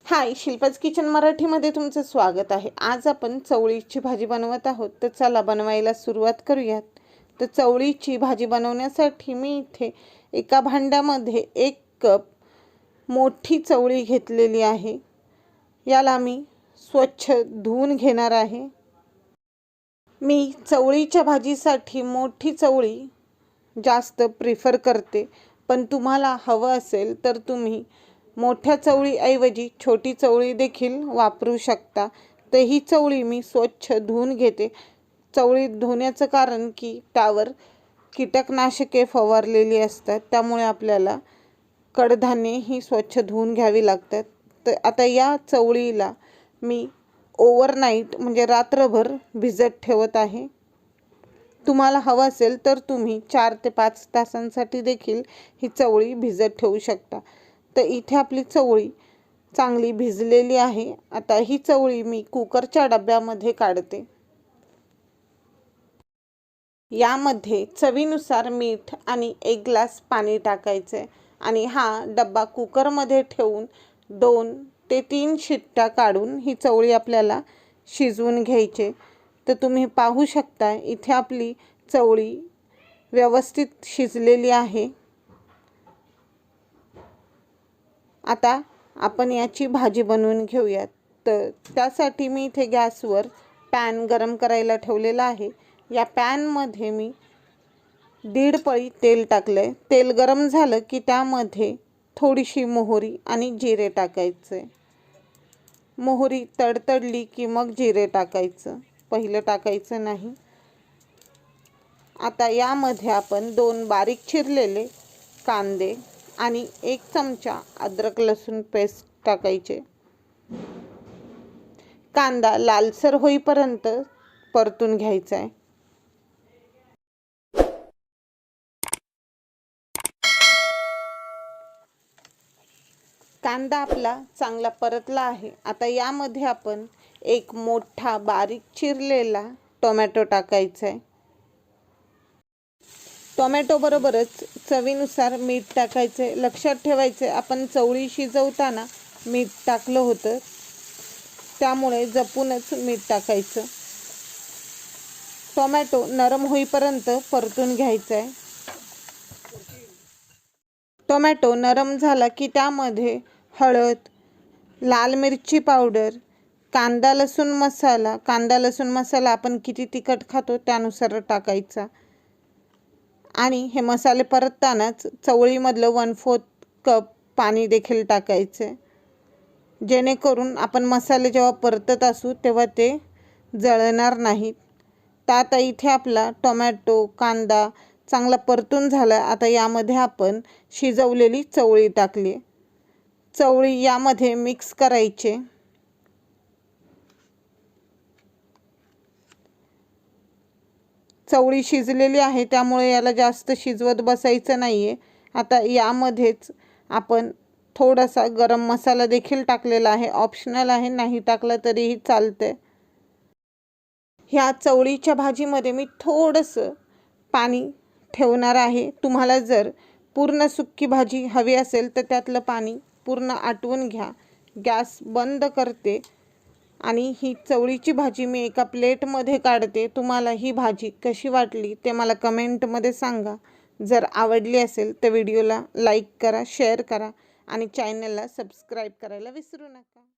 हाय, Shilpa's kitchen मराठीमध्ये तुमचं स्वागत आहे। आज आपण चवळीची भाजी बनवत आहोत, तर चला बनवायला सुरुवात करूयात। तर चवळीची भाजी बनवण्यासाठी मी इथे एका भांड्यामध्ये 1 कप मोठी चवळी घेतलेली आहे। याला मी स्वच्छ धुवून घेणार आहे। मी चवळीच्या भाजीसाठी मोठी चवळी जास्त प्रिफर करते, पण तुम्हाला हवं असेल तर तुम्ही मोठ्या चवळीऐवजी छोटी चवळी देखील वापरू शकता। तर ही चवळी मी स्वच्छ धुवून घेते। चवळी धुण्याचं कारण की त्यावर कीटकनाशके फवारलेली असतात, त्यामुळे आपल्याला कडधान्ये ही स्वच्छ धुवून घ्यावी लागतात। तर आता या चवळीला मी ओव्हरनाईट म्हणजे रात्रभर भिजत ठेवत आहे। तुम्हाला हवं असेल तर तुम्ही 4 ते 5 तासांसाठी देखील ही चवळी भिजत ठेवू शकता। तर इथे आपली चवळी चांगली भिजलेली आहे। आता ही चवळी मी कुकरच्या डब्यामध्ये काढते। यामध्ये चवीनुसार मीठ आणि 1 ग्लास पाणी टाकायचे आणि हा डब्बा कुकरमध्ये ठेवून 2 ते 3 शिट्ट्या काढून ही चवळी आपल्याला शिजवून घ्यायची। तर तुम्ही पाहू शकता इथे आपली चवळी व्यवस्थित शिजलेली आहे। आता आपण याची भाजी बनवून घेऊयात। तर त्यासाठी मी इथे गॅसवर पॅन गरम करायला ठेवलेला आहे। या पॅनमध्ये मी 1.5 पळी तेल टाकले। तेल गरम झालं की त्यामध्ये थोडीशी मोहरी आणि जिरे टाकायचे। मोहरी तडतडली की मग जिरे टाकायचं, पहिलं टाकायचं नाही। आता यामध्ये आपण 2 बारीक चिरलेले कांदे आणि 1 चमचा अद्रक लसूण पेस्ट टाकायचे। कांदा लालसर होईपर्यंत परतून घ्यायचा आहे। कांदा आपला चांगला परतला आहे। आता यामध्ये आपण 1 मोठा बारीक चिरलेला टोमॅटो टाकायचा आहे। टोमॅटो बरोबरच चवीनुसार मीठ टाकायचे। लक्षात ठेवायचे आपण चवळी शिजवताना मीठ टाकलं होतं, त्यामुळे जपूनच मीठ टाकायचं। टोमॅटो नरम होईपर्यंत परतून घ्यायचा आहे। टोमॅटो नरम झाला की त्यामध्ये हळद, लाल मिरची पावडर, कांदा लसूण मसाला आपण किती तिखट खातो त्यानुसार टाकायचा आणि हे मसाले परततानाच चवळीमधलं 1/4 कप पाणी देखील टाकायचे, जेणेकरून आपण मसाले जेव्हा परतत असू तेव्हा ते जळणार नाहीत। तर आता इथे आपला टोमॅटो कांदा चांगला परतून झाला। आता यामध्ये आपण शिजवलेली चवळी टाकली। चवळी यामध्ये मिक्स करायचे। चवळी शिजलेली आहे त्यामुळे याला जास्त शिजवत बसायचं नाहीये। आता यामध्येच आपण थोडासा गरम मसाला देखील टाकलेला आहे, ऑप्शनल आहे, नाही टाकला तरीही चालते। ह्या चवळीच्या भाजीमध्ये मी थोडंसं पाणी ठेवणार आहे। तुम्हाला जर पूर्ण सुक्की भाजी हवी असेल तर त्यातलं पाणी पूर्ण आटवून घ्या। गॅस बंद करते आणि ही चवळीची भाजी मी एका प्लेटमध्ये काढते। तुम्हाला ही भाजी कशी वाटली ते मला कमेंटमध्ये सांगा। जर आवडली असेल तर व्हिडिओला लाईक करा, शेअर करा आणि चॅनलला सबस्क्राईब करायला विसरू नका।